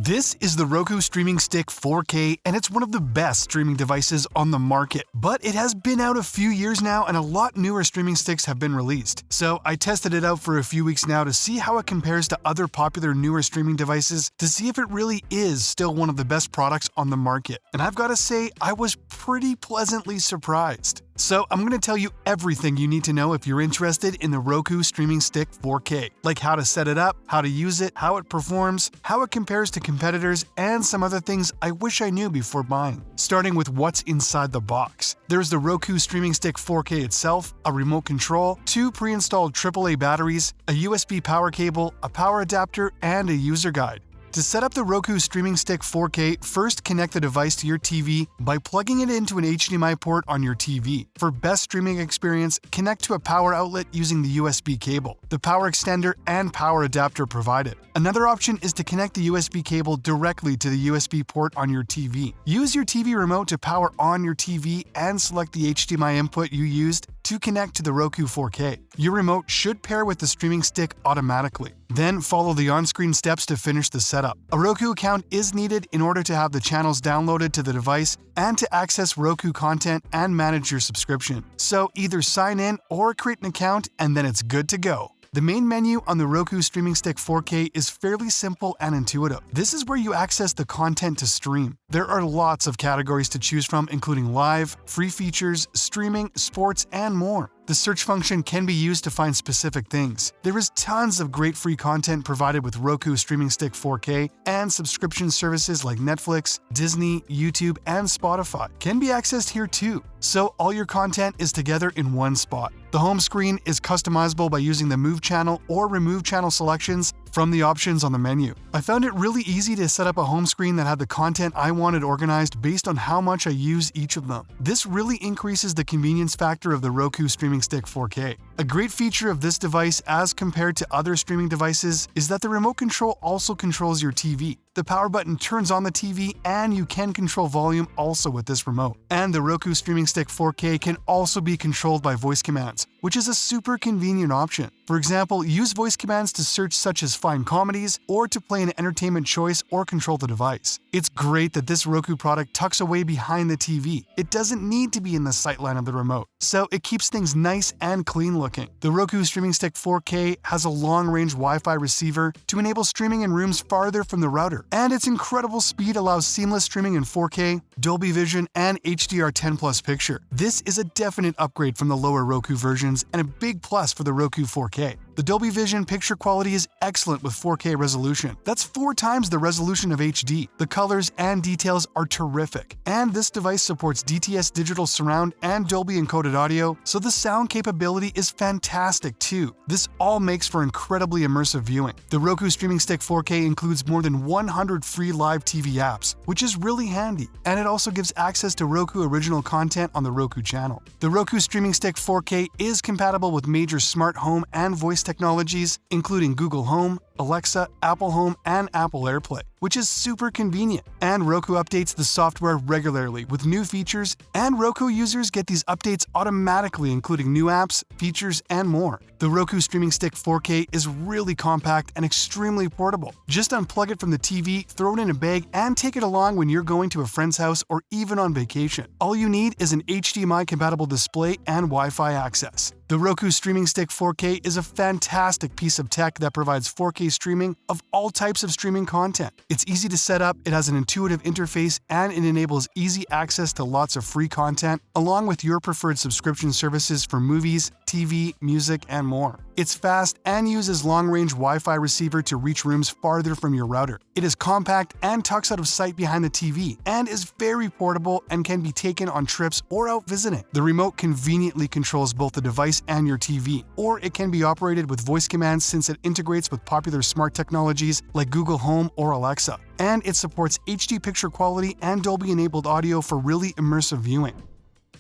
This is the Roku Streaming Stick 4K, and it's one of the best streaming devices on the market. But it has been out a few years now, and a lot newer streaming sticks have been released. So I tested it out for a few weeks now to see how it compares to other popular newer streaming devices, to see if it really is still one of the best products on the market. And I've got to say, I was pretty pleasantly surprised. So I'm going to tell you everything you need to know if you're interested in the Roku Streaming Stick 4K, like how to set it up, how to use it, how it performs, how it compares to competitors, and some other things I wish I knew before buying. Starting with what's inside the box. There's the Roku Streaming Stick 4K itself, a remote control, 2 pre-installed AAA batteries, a USB power cable, a power adapter, and a user guide. To set up the Roku Streaming Stick 4K, first connect the device to your TV by plugging it into an HDMI port on your TV. For best streaming experience, connect to a power outlet using the USB cable, the power extender, and power adapter provided. Another option is to connect the USB cable directly to the USB port on your TV. Use your TV remote to power on your TV and select the HDMI input you used to connect to the Roku 4K. Your remote should pair with the streaming stick automatically. Then follow the on-screen steps to finish the setup. A Roku account is needed in order to have the channels downloaded to the device and to access Roku content and manage your subscription. So either sign in or create an account and then it's good to go. The main menu on the Roku Streaming Stick 4K is fairly simple and intuitive. This is where you access the content to stream. There are lots of categories to choose from, including live, free features, streaming, sports, and more. The search function can be used to find specific things. There is tons of great free content provided with Roku Streaming Stick 4K, and subscription services like Netflix, Disney, YouTube, and Spotify can be accessed here too. So all your content is together in one spot. The home screen is customizable by using the Move Channel or Remove Channel selections from the options on the menu. I found it really easy to set up a home screen that had the content I wanted organized based on how much I use each of them. This really increases the convenience factor of the Roku Streaming Stick 4K. A great feature of this device as compared to other streaming devices is that the remote control also controls your TV. The power button turns on the TV, and you can control volume also with this remote. And the Roku Streaming Stick 4K can also be controlled by voice commands, which is a super convenient option. For example, use voice commands to search such as find comedies or to play an entertainment choice or control the device. It's great that this Roku product tucks away behind the TV. It doesn't need to be in the sightline of the remote, so it keeps things nice and clean looking. The Roku Streaming Stick 4K has a long-range Wi-Fi receiver to enable streaming in rooms farther from the router, and its incredible speed allows seamless streaming in 4K, Dolby Vision, and HDR10+ picture. This is a definite upgrade from the lower Roku versions and a big plus for the Roku 4K. The Dolby Vision picture quality is excellent with 4K resolution. That's 4 times the resolution of HD. The colors and details are terrific. And this device supports DTS digital surround and Dolby encoded audio, so the sound capability is fantastic too. This all makes for incredibly immersive viewing. The Roku Streaming Stick 4K includes more than 100 free live TV apps, which is really handy. And it also gives access to Roku original content on the Roku channel. The Roku Streaming Stick 4K is compatible with major smart home and voice technologies, including Google Home, Alexa, Apple Home, and Apple AirPlay, which is super convenient. And Roku updates the software regularly with new features, and Roku users get these updates automatically, including new apps, features, and more. The Roku Streaming Stick 4K is really compact and extremely portable. Just unplug it from the TV, throw it in a bag, and take it along when you're going to a friend's house or even on vacation. All you need is an HDMI-compatible display and Wi-Fi access. The Roku Streaming Stick 4K is a fantastic piece of tech that provides 4K streaming of all types of streaming content. It's easy to set up, it has an intuitive interface, and it enables easy access to lots of free content, along with your preferred subscription services for movies, TV, music, and more. It's fast and uses long-range Wi-Fi receiver to reach rooms farther from your router. It is compact and tucks out of sight behind the TV, and is very portable and can be taken on trips or out visiting. The remote conveniently controls both the device and your TV, or it can be operated with voice commands since it integrates with popular smart technologies like Google Home or Alexa. And it supports HD picture quality and Dolby-enabled audio for really immersive viewing.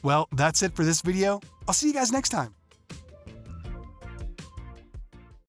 Well, that's it for this video. I'll see you guys next time.